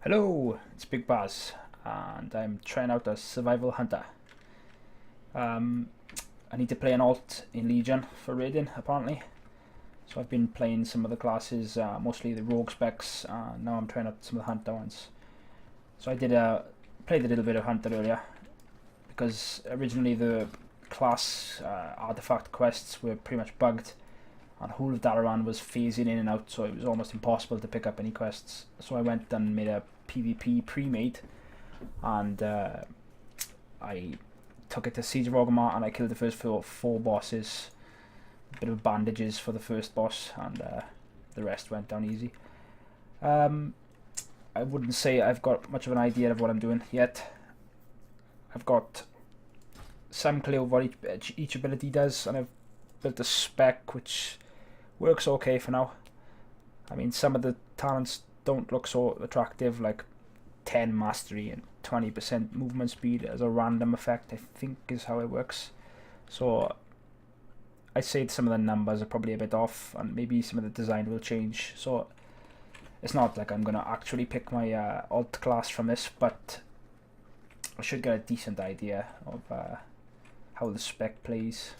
Hello, it's Big Baz, and I'm trying out a survival hunter. I need to play an alt in Legion for raiding, apparently. So I've been playing some of the classes, mostly the rogue specs, and now I'm trying out some of the hunter ones. So I played a little bit of hunter earlier, because originally the class artifact quests were pretty much bugged, and Whole of Dalaran was phasing in and out, so it was almost impossible to pick up any quests. So I went and made a PvP pre-made, and I took it to Siege of Orgrimmar, and I killed the first four bosses. A bit of bandages for the first boss, and the rest went down easy. I wouldn't say I've got much of an idea of what I'm doing yet. I've got some clue of what each ability does, and I've built a spec which works okay for now. I mean, some of the talents don't look so attractive, like 10 mastery and 20% movement speed as a random effect, I think is how it works. So I'd say some of the numbers are probably a bit off, and maybe some of the design will change. So it's not like I'm going to actually pick my alt class from this, but I should get a decent idea of how the spec plays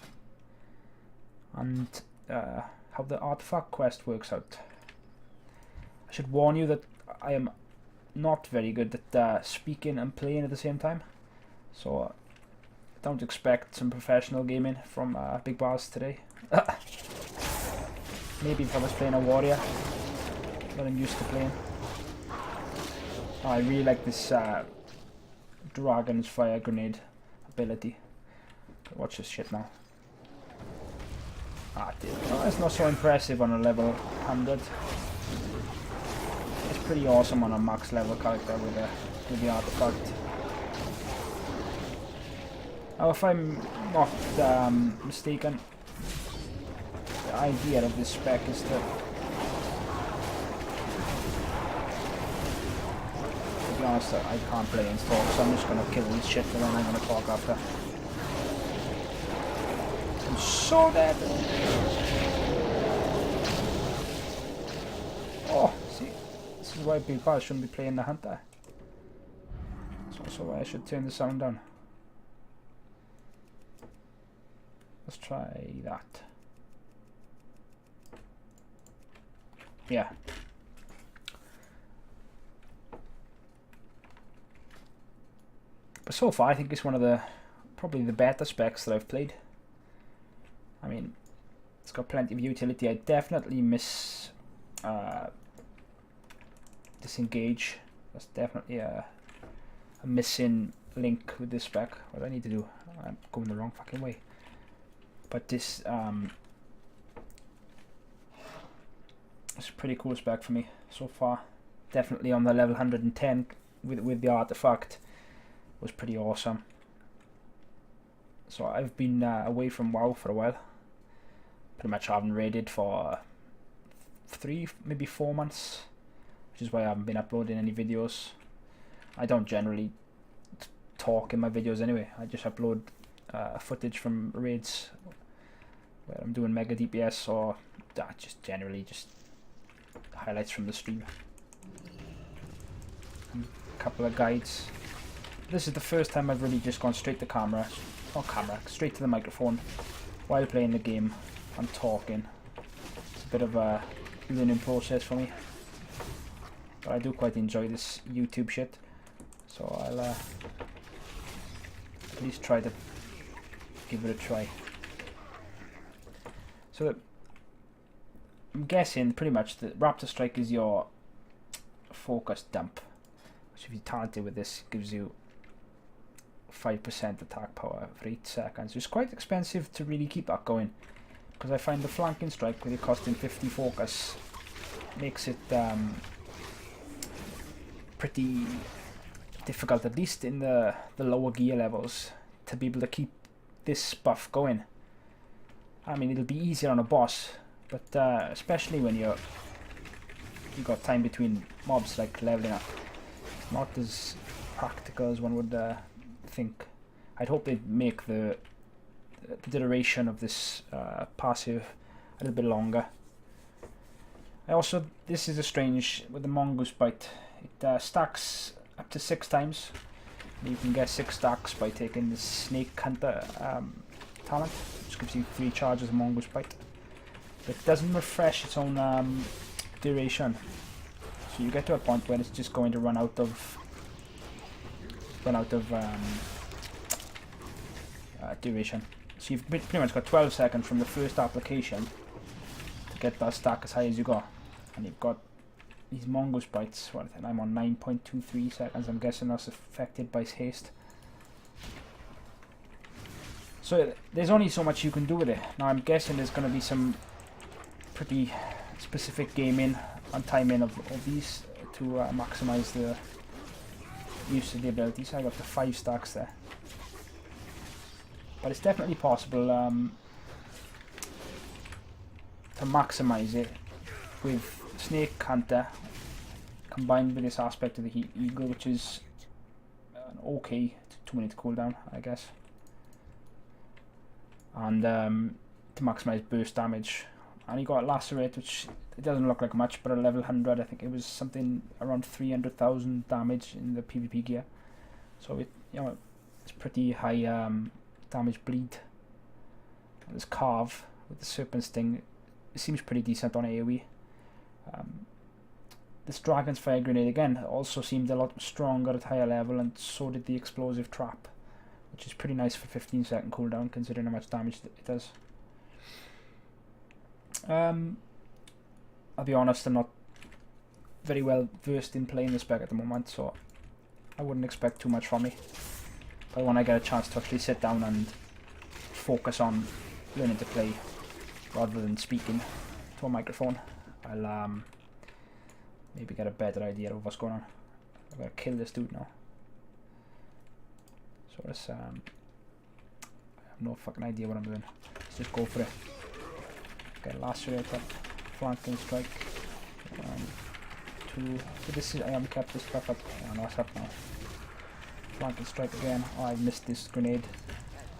and how the artifact quest works out. I should warn you that I am not very good at speaking and playing at the same time, so don't expect some professional gaming from Big Baz today. Maybe if I was playing a warrior that I'm used to playing. I really like this Dragon's Fire Grenade ability. Watch this shit now. Dude. Oh, it's not so impressive on a level 100. It's pretty awesome on a max level character with the artifact. Now, if I'm not mistaken, the idea of this spec is to be honest, I can't play and talk, so I'm just gonna kill this shit and then I'm gonna talk after. I'm so dead. Oh, see, this is why Big Baz shouldn't be playing the hunter. It's also why I should turn the sound down. Let's try that. Yeah. But so far, I think it's one of probably the better specs that I've played. I mean, it's got plenty of utility. I definitely miss disengage. That's definitely a missing link with this spec. What do I need to do? I'm going the wrong fucking way. But this it's a pretty cool spec for me so far. Definitely on the level 110 with the artifact was pretty awesome. So I've been away from WoW for a while. Pretty much haven't raided for 3, maybe 4 months, which is why I haven't been uploading any videos. I don't generally talk in my videos anyway. I just upload footage from raids where I'm doing mega DPS, or just generally just highlights from the stream. And a couple of guides. This is the first time I've really just gone straight to straight to the microphone while playing the game and talking. It's a bit of a learning process for me, but I do quite enjoy this YouTube shit, so I'll at least try to give it a try. So I'm guessing pretty much that Raptor Strike is your focus dump, which if you're talented with this gives you 5% attack power for 8 seconds. It's quite expensive to really keep that going, because I find the flanking strike with it costing 50 focus makes it pretty difficult, at least in the lower gear levels, to be able to keep this buff going. I mean, it'll be easier on a boss, but especially when you got time between mobs, like leveling up, it's not as practical as one would think. I'd hope they'd make the duration of this passive a little bit longer. This is a strange, with the mongoose bite, It stacks up to 6 times. You can get 6 stacks by taking the Snake Hunter talent, which gives you 3 charges of Mongoose Bite. It doesn't refresh its own duration, so you get to a point where it's just going to run out of duration. So you've pretty much got 12 seconds from the first application to get that stack as high as you go, and you've got these Mongoose Bites. What I think I'm on 9.23 seconds. I'm guessing that's affected by haste. So there's only so much you can do with it. Now I'm guessing there's going to be some pretty specific gaming and timing of these to maximize the use of the ability. So I got the 5 stacks there, but it's definitely possible to maximize it with Snake Hunter combined with this aspect of the Heat Eagle, which is an okay 2-minute cooldown, I guess, and to maximize burst damage. And you got Lacerate, which it doesn't look like much, but at level 100 I think it was something around 300,000 damage in the PvP gear, so it's pretty high damage bleed. And this Carve with the Serpent Sting, it seems pretty decent on AoE. This Dragon's Fire Grenade again also seemed a lot stronger at higher level, and so did the Explosive Trap, which is pretty nice for 15-second cooldown considering how much damage it does. I'll be honest, I'm not very well versed in playing this spec at the moment, so I wouldn't expect too much from me. But when I get a chance to actually sit down and focus on learning to play rather than speaking to a microphone, I'll maybe get a better idea of what's going on. I'm gonna kill this dude now. So let's I have no fucking idea what I'm doing. Let's just go for it. Get Lacerate up, Flanking Strike. 2. So this is, I haven't kept this stuff up. Oh no, it's up now. Flanking Strike again. Oh, I missed this grenade.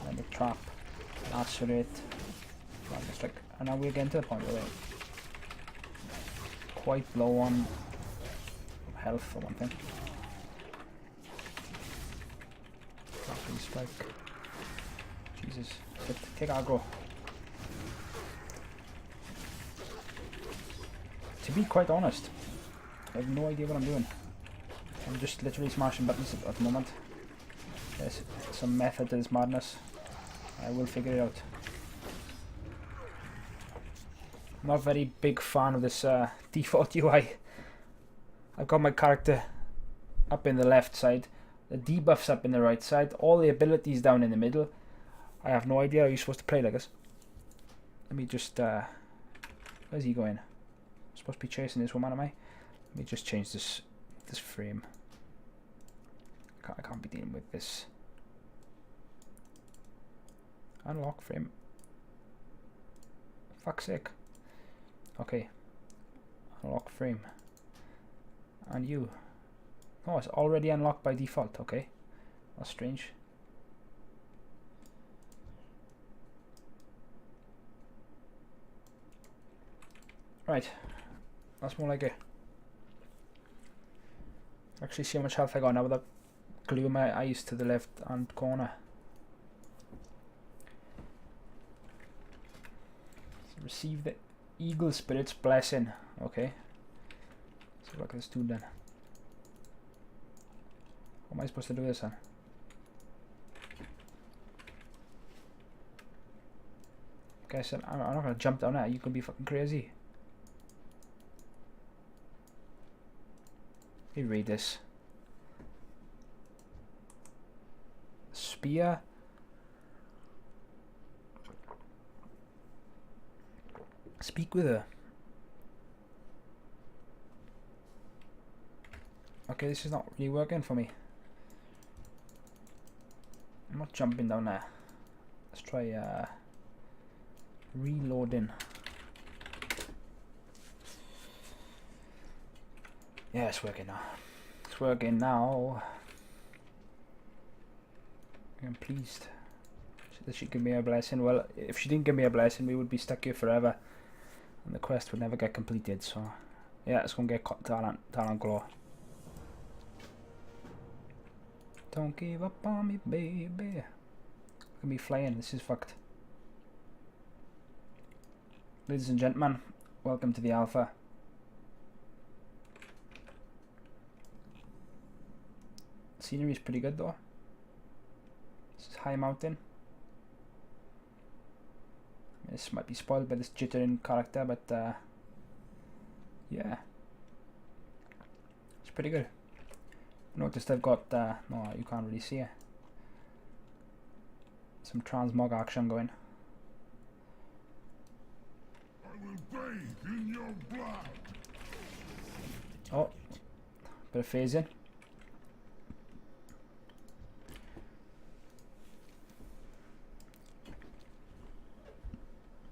And the trap. Lacerate. Flanking Strike. And now we're getting to the point where we're quite low on health for one thing. Flanking Strike. Jesus. Take aggro. To be quite honest, I have no idea what I'm doing. I'm just literally smashing buttons at the moment. There's some method to this madness. I will figure it out. I'm not a very big fan of this default UI. I've got my character up in the left side, the debuffs up in the right side, all the abilities down in the middle. I have no idea how you're supposed to play like this. Let me just... where's he going? I'm supposed to be chasing this woman, am I? Let me just change this frame. I can't be dealing with this. Unlock frame. Fuck's sake. Okay. Unlock frame. And you. Oh, it's already unlocked by default. Okay. That's strange. Right. That's more like it. Actually see how much health I got now with that glue my eyes to the left hand corner. So receive the Eagle Spirit's blessing. Okay. So look at this dude then. What am I supposed to do with this then? Okay, so I'm not gonna jump down there. You could be fucking crazy. Let me read this. Spear. Speak with her. Okay, this is not really working for me. I'm not jumping down there. Let's try reloading. Yeah, it's working now. It's working now. I'm pleased that she gave me a blessing. Well, if she didn't give me a blessing, we would be stuck here forever, and the quest would never get completed. So, yeah, let's go and get talent glow. Don't give up on me, baby. Look at me flying. This is fucked. Ladies and gentlemen, welcome to the alpha. Scenery is pretty good though. This is high mountain. This might be spoiled by this jittering character, but yeah, it's pretty good. Noticed I've got no, you can't really see it. Some transmog action going. I will bathe in your blood. Oh, bit of phasing.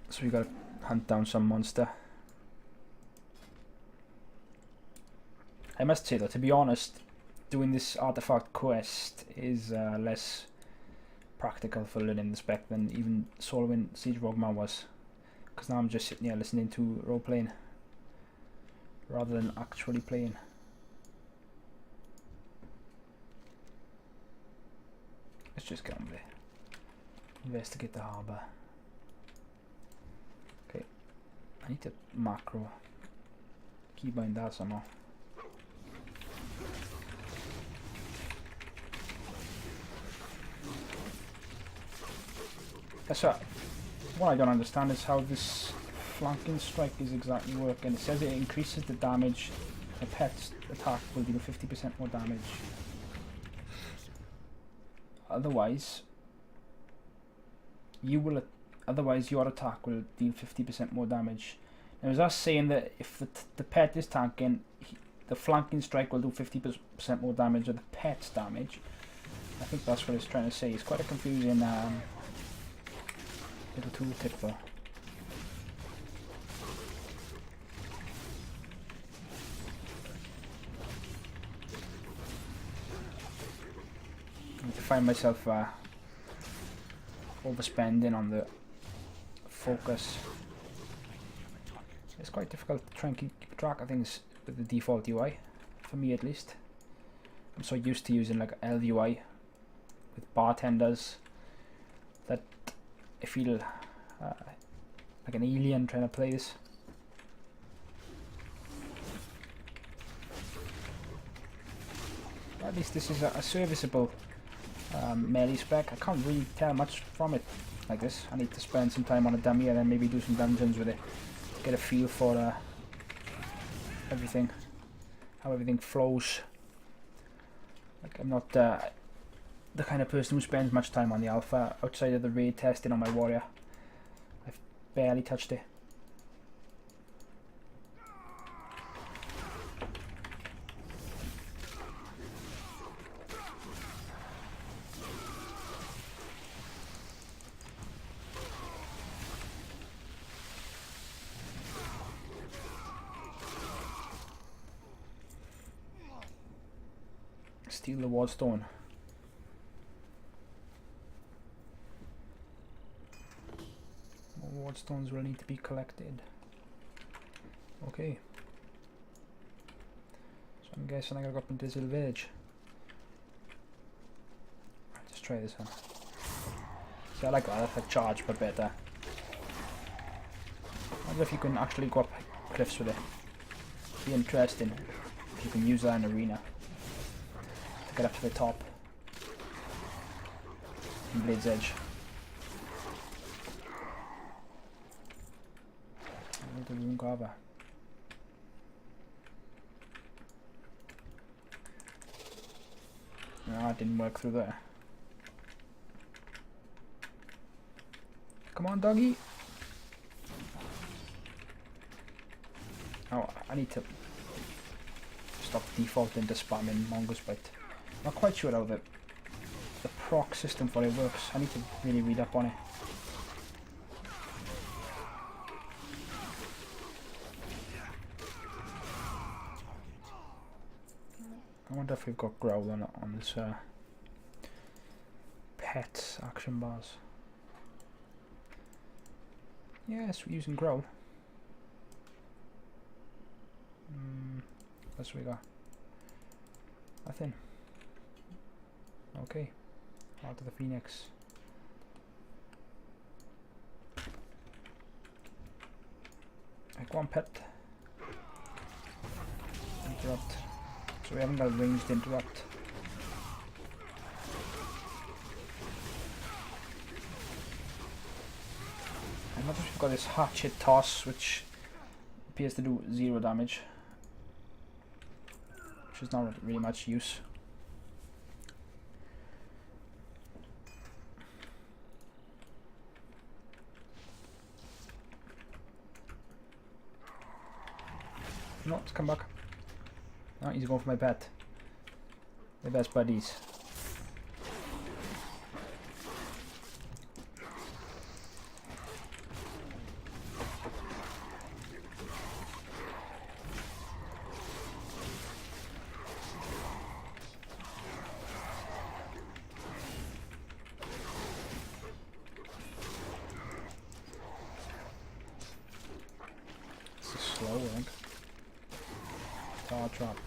So we gotta hunt down some monster. I must say though, to be honest, doing this artifact quest is less practical for learning the spec than even soloing Siege Rogueman was. Because now I'm just sitting here listening to role playing rather than actually playing. Let's just get on with it. Investigate the harbour. Okay, I need to macro keybind that somehow. That's what I don't understand is how this flanking strike is exactly working. It says it increases the damage. A pet's attack will deal 50% more damage. Otherwise, your attack will deal 50% more damage. Now, is that saying that if the pet is tanking, the flanking strike will do 50% more damage of the pet's damage? I think that's what it's trying to say. It's quite a confusing little tooltip though. I need to find myself overspending on the focus. It's quite difficult to try and keep track of things with the default UI, for me at least. I'm so used to using like LUI with bartenders that I feel like an alien trying to play this. At least this is a serviceable melee spec. I can't really tell much from it like this. I need to spend some time on a dummy and then maybe do some dungeons with it. Get a feel for everything, how everything flows. Like I'm not the kind of person who spends much time on the alpha outside of the raid testing on my warrior. I've barely touched it. Steal the wardstone. More wardstones will need to be collected. Okay. So I'm guessing I gotta go up into this little village. Right, just try this one. See, I like that. That's like charge, but better. I wonder if you can actually go up cliffs with it. Be interesting if you can use that in arena. Get up to the top. And Blade's Edge. The rune carver. No, it didn't work through there. Come on, doggy. Oh, I need to stop defaulting to spamming Mongoose Bite. Not quite sure how the proc system for it works. I need to really read up on it. I wonder if we've got growl on this pets action bars. Yes, we're using growl. What's we got? Nothing. Okay, on to the Phoenix. Go on, pet. Interrupt. So we haven't got a ranged interrupt. I'm not sure if we've got this hatchet toss, which appears to do 0 damage, which is not really much use. No, let's come back. No, he's going for my pet. The best buddies. This is slow, I think. Tar trap.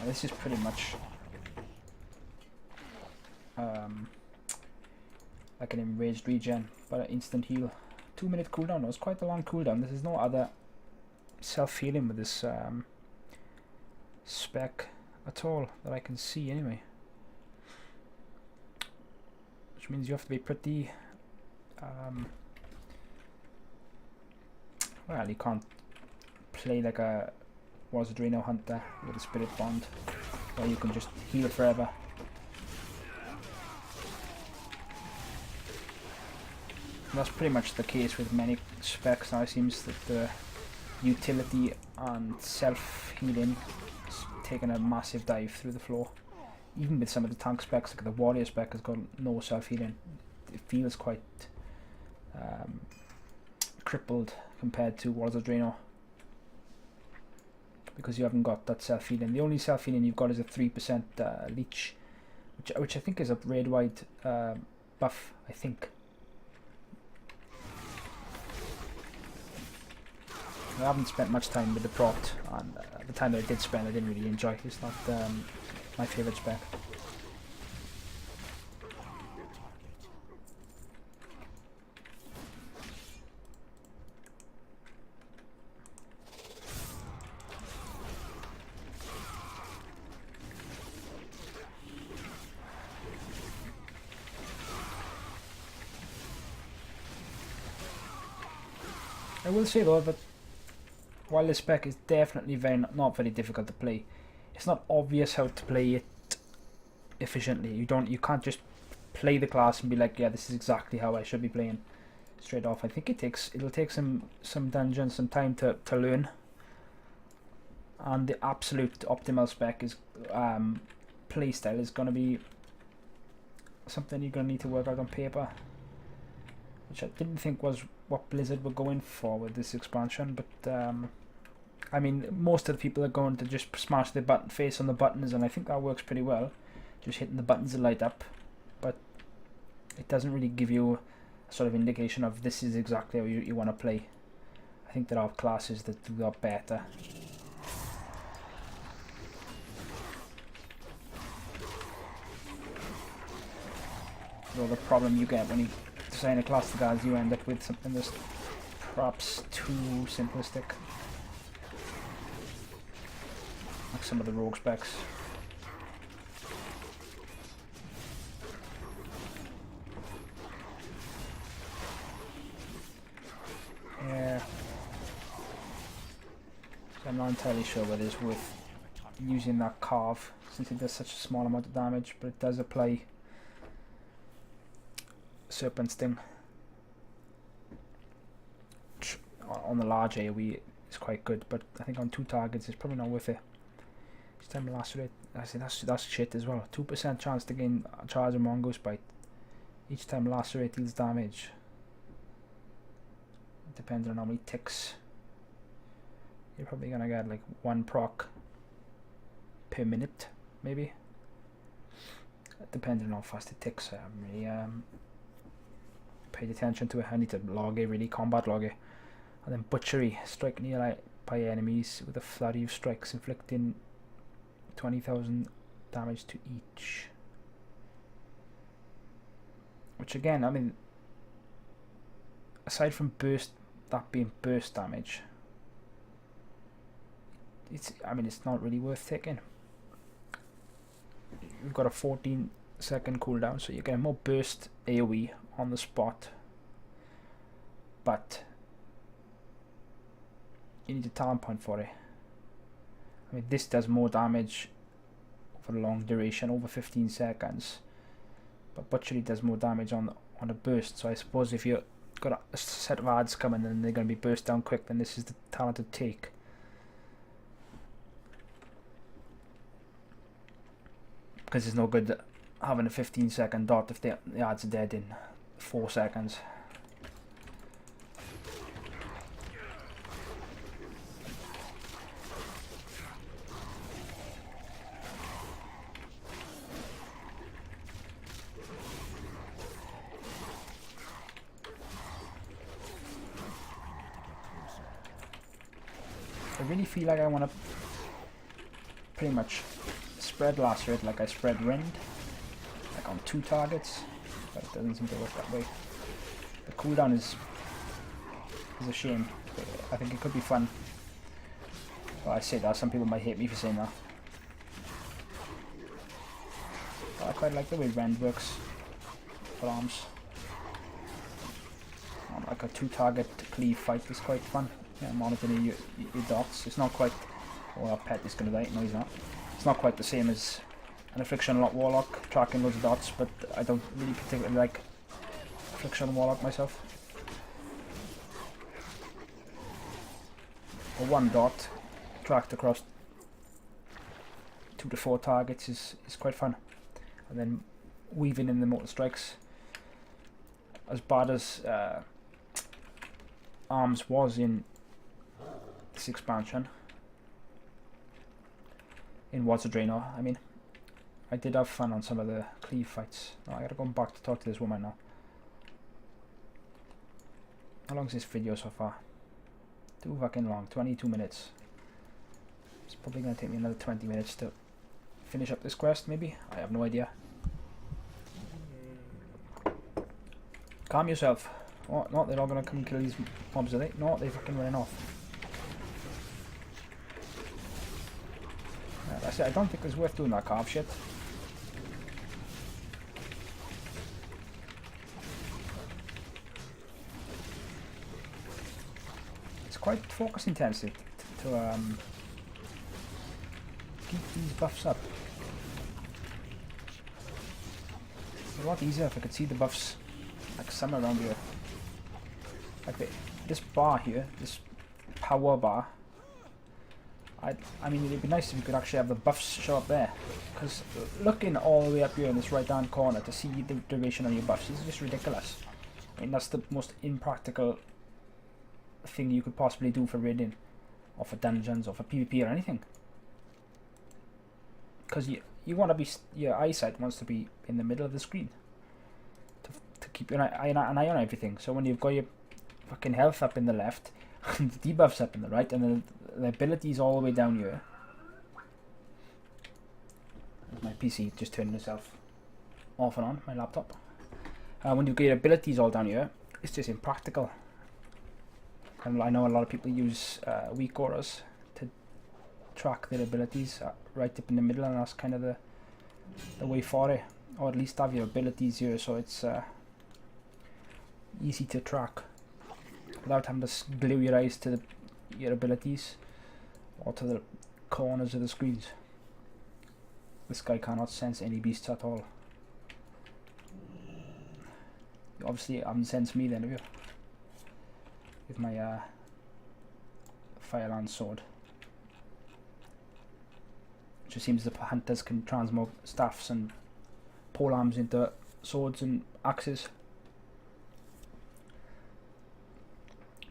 Now this is pretty much like an enraged regen, but an instant heal. 2-minute cooldown. It was quite a long cooldown. There's no other self-healing with this spec at all that I can see anyway. Which means you have to be pretty well, you can't play like a Drano hunter with a spirit bond where you can just heal forever. And that's pretty much the case with many specs now. It seems that the utility and self-healing is taking a massive dive through the floor. Even with some of the tank specs, like the warrior spec has got no self-healing. It feels quite crippled compared to Drano, because you haven't got that self-healing. The only self-healing you've got is a 3% leech, which I think is a raid-wide buff, I think. I haven't spent much time with the prot, and the time that I did spend I didn't really enjoy. It's not my favourite spec. I will say though that while this spec is definitely not very difficult to play, it's not obvious how to play it efficiently. You can't just play the class and be like, yeah, this is exactly how I should be playing straight off. I think it'll take some dungeons, some time to learn. And the absolute optimal spec is playstyle is gonna be something you're gonna need to work out on paper, which I didn't think was what Blizzard were going for with this expansion, but I mean, most of the people are going to just smash their face on the buttons, and I think that works pretty well, just hitting the buttons to light up, but it doesn't really give you a sort of indication of this is exactly how you want to play. I think there are classes that do that better. Well, the problem you get when you design a class to guys, you end up with something that's perhaps too simplistic, like some of the rogue specs. Yeah, so I'm not entirely sure whether it's worth using that carve since it does such a small amount of damage, but it does apply Serpent Sting on the large AoE is quite good, but I think on 2 targets it's probably not worth it. Each time lacerate, I say that's shit as well. 2% chance to gain charge and mongoose bite. Each time lacerate deals damage. Depends on how many ticks. You're probably gonna get like 1 proc per minute, maybe. Depending on how fast it ticks. I haven't really paid attention to it. I need to log it, really combat log it. And then butchery, strike near by enemies with a flurry of strikes, inflicting 20,000 damage to each. Which again, I mean, aside from burst, that being burst damage, it's not really worth taking. You've got a 14-second cooldown, so you get a more burst AoE on the spot, but you need a talent point for it. I mean, this does more damage over a long duration, over 15 seconds, but butchery does more damage on a burst. So I suppose if you've got a set of ads coming and they're going to be burst down quick, then this is the talent to take. Because it's no good having a 15-second dot if the ads are dead in 4 seconds. I really feel like I want to pretty much spread lacerate like I spread rend, like on 2 targets, but it doesn't seem to work that way. The cooldown is a shame. I think it could be fun. Well, I say that, some people might hate me for saying that. But I quite like the way rend works for arms. Like a 2-target cleave fight is quite fun. Yeah, monitoring your dots. It's not quite... Oh, our pet is going to die. No, he's not. It's not quite the same as an Affliction Warlock, tracking loads of dots, but I don't really particularly like Affliction Warlock myself. A 1 dot tracked across 2 to 4 targets is quite fun. And then weaving in the mortal strikes. As bad as arms was in this expansion, in Water Draenor, I mean, I did have fun on some of the cleave fights. Oh, I gotta go back to talk to this woman now. How long is this video so far? Too fucking long, 22 minutes. It's probably gonna take me another 20 minutes to finish up this quest, maybe? I have no idea. Calm yourself. Oh, no, they're all gonna come and kill these mobs, are they? No, they're fucking running off. That's it, I don't think it's worth doing that carve shit. It's quite focus intensive to keep these buffs up. It's a lot easier if I could see the buffs like somewhere around here. Like this bar here, this power bar. I mean, it'd be nice if you could actually have the buffs show up there. Because looking all the way up here in this right hand corner to see the duration on your buffs is just ridiculous. I mean, that's the most impractical thing you could possibly do for raiding, or for dungeons, or for PvP or anything. Because you want to be, your eyesight wants to be in the middle of the screen to keep an eye on everything. So when you've got your fucking health up in the left, and the debuffs up in the right, and then the abilities all the way down here. My PC just turning itself off and on, my laptop. When you get your abilities all down here, it's just impractical. And I know a lot of people use weak auras to track their abilities right up in the middle, and that's kind of the way for it. Or at least have your abilities here so it's easy to track without having to glue your eyes to your abilities or to the corners of the screens. This guy cannot sense any beasts at all. You obviously haven't sensed me then, have you? With my Firelance sword. It just seems the hunters can transmog staffs and polearms into swords and axes.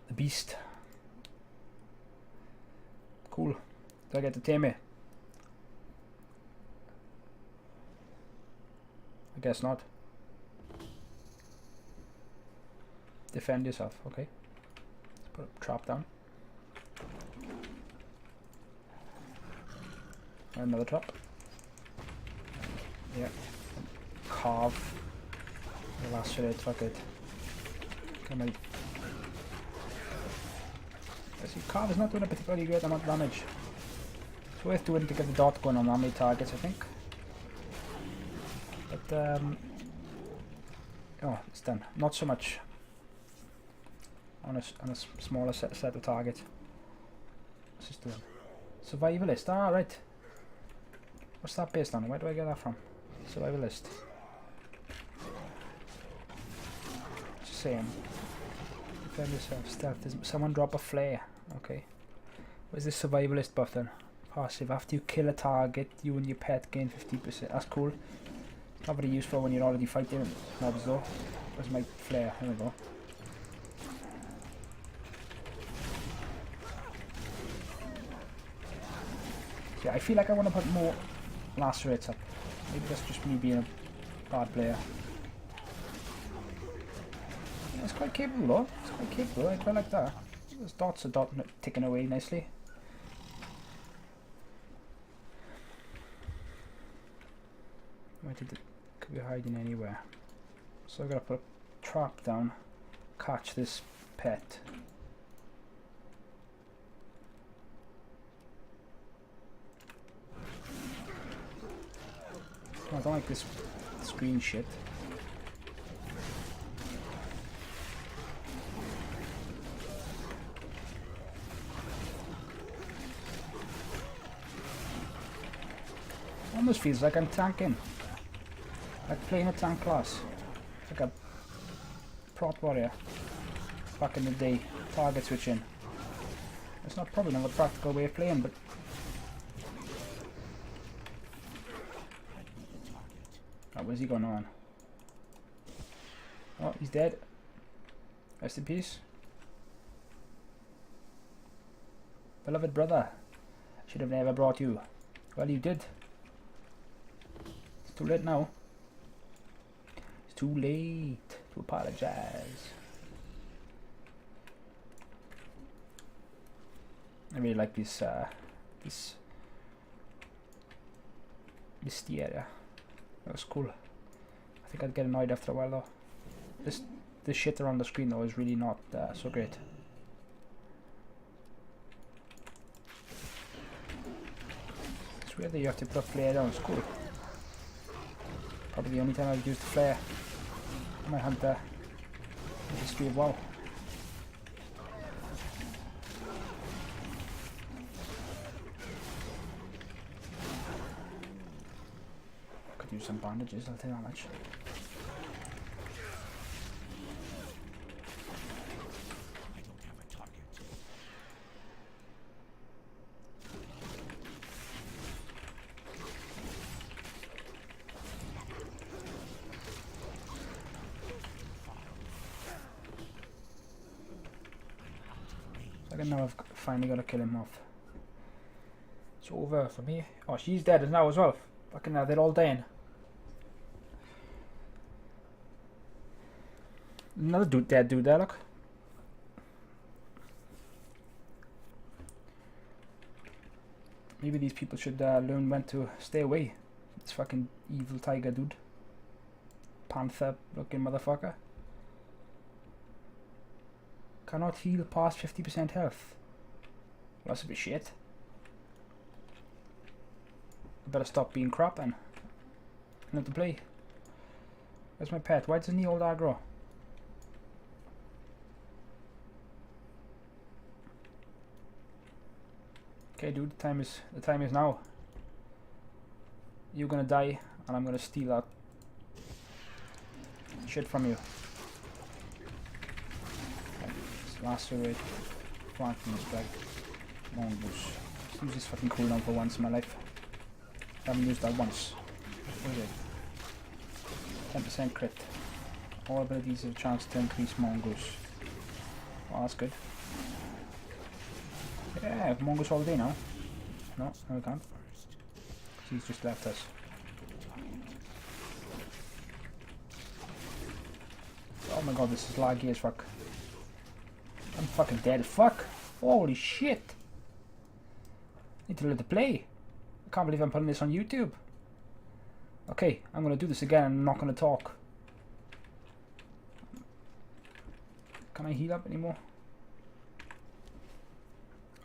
The beast. Cool. Do I get to tame it? I guess not. Defend yourself, okay. Let's put a trap down. Another trap. Yeah. Carve. Lacerate, fuck it. Come on. See, carve is not doing a particularly great amount of damage. It's worth doing to get the dot going on many targets, I think. But, oh, it's done. Not so much on a smaller set of targets. What's this doing? Survivalist, ah, right. What's that based on? Where do I get that from? Survivalist. It's the same. Defend yourself, stealth. Does someone drop a flare? Okay. Where's this survivalist buff then? Passive. After you kill a target, you and your pet gain 50%. That's cool. Not very useful when you're already fighting mobs though. Where's my flare? There we go. Yeah, I feel like I want to put more lacerates up. Maybe that's just me being a bad player. Yeah, it's quite capable though. It's quite capable. I quite like that. Those dots are ticking away nicely. Where did it? Could be hiding anywhere. So I've got to put a trap down. Catch this pet. I don't like this screen shit. Almost feels like I'm tanking. Like playing a tank class. Like a prot warrior. Back in the day. Target switching. It's not probably not a practical way of playing, but oh, where's he going on? Oh, he's dead. Rest in peace. Beloved brother. Should have never brought you. Well, you did. It's too late now. It's too late to apologize. I really like this area. That was cool. I think I'd get annoyed after a while though. This shit around the screen though is really not so great. It's weird that you have to put a flare down. It's cool. Probably the only time I've used the flare on my hunter in the history of WoW. Use some bandages, I'll tell you that much. I don't have a target. So I can now I've finally got to kill him off. It's over for me. Oh, she's dead now as well. Fucking hell, they're all dying. Another dead dude there, look. Maybe these people should learn when to stay away. This fucking evil tiger dude. Panther looking motherfucker. Cannot heal past 50% health. Well, that's a bit shit. I better stop being crap then. Not to play. Where's my pet? Why doesn't he hold aggro? Okay, dude, the time is now. You're gonna die, and I'm gonna steal that shit from you. Lacerate, flanking strike, mongoose. Let's use this fucking cooldown for once in my life. I haven't used that once. What is it? 10% crit. All abilities have a chance to increase mongoose. Oh, that's good. Yeah, mongoose all day now. No, we can't. He's just left us. Oh my god, this is laggy as fuck. I'm fucking dead. Fuck! Holy shit! Need to learn to play. I can't believe I'm putting this on YouTube. Okay, I'm going to do this again and I'm not going to talk. Can I heal up anymore?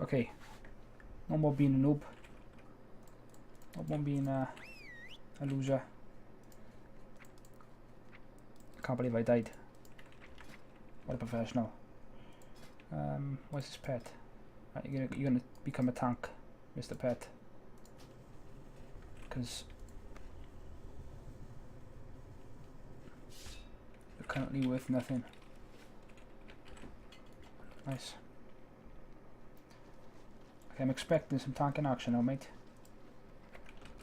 Okay. No more being a noob. No more being a loser. I can't believe I died. What a professional. What's his pet? Right, you're gonna become a tank, Mr. Pet. Because you're currently worth nothing. Nice. Okay, I'm expecting some tanking action now, mate.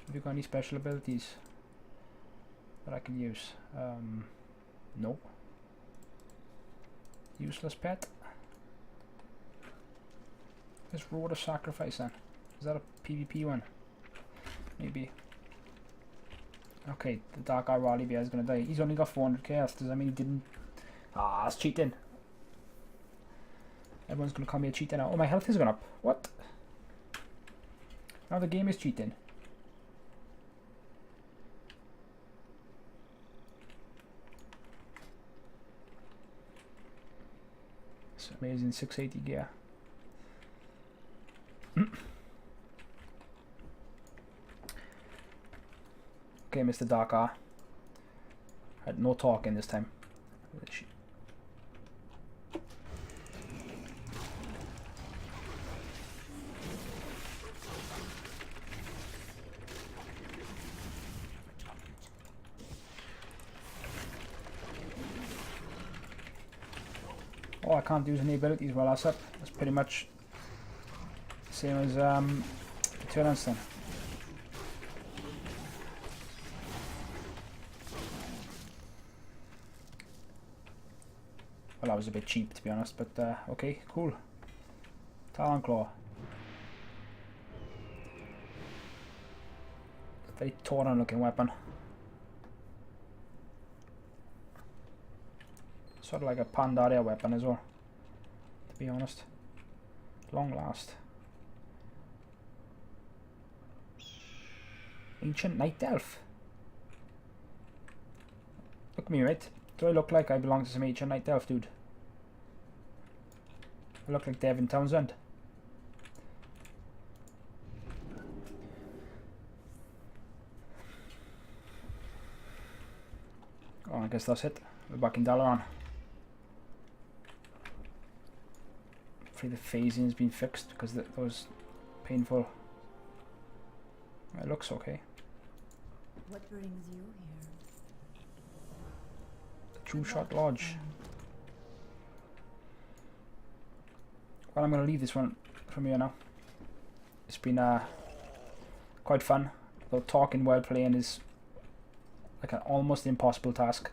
Have you got any special abilities that I can use? No. Useless pet. Let's roll a sacrifice then. Is that a PvP one? Maybe. Okay, the Dark Eye Rally Bear is gonna die. He's only got 400k health. Does that mean he didn't? Ah, that's cheating. Everyone's gonna call me a cheater now. Oh, my health has gone up. What? Now the game is cheating. It's amazing. 680 gear. Okay, Mr. Dark Eye. Had no talking this time. Oh, I can't use any abilities while that's up. That's pretty much the same as Eternance then. Well, that was a bit cheap to be honest, but okay, cool. Talon Claw. Very Tauren looking weapon. Sort of like a Pandaria weapon as well, to be honest. Long last. Ancient Night Elf. Look at me, mate. Do I look like I belong to some Ancient Night Elf, dude? I look like Devin Townsend. Oh, I guess that's it. We're back in Dalaran. Hopefully the phasing's been fixed because that was painful. It looks okay. What brings you here? The True Shot Lodge. Well, I'm going to leave this one from here now. It's been quite fun. Though talking while playing is like an almost impossible task.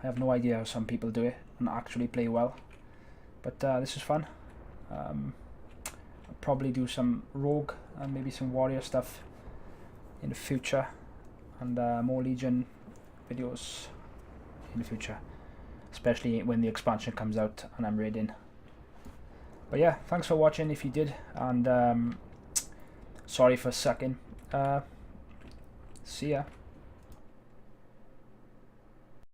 I have no idea how some people do it and actually play well. But this is fun. I'll probably do some rogue and maybe some warrior stuff in the future, and more Legion videos in the future, especially when the expansion comes out and I'm raiding. But yeah, thanks for watching if you did, and sorry for sucking. See ya.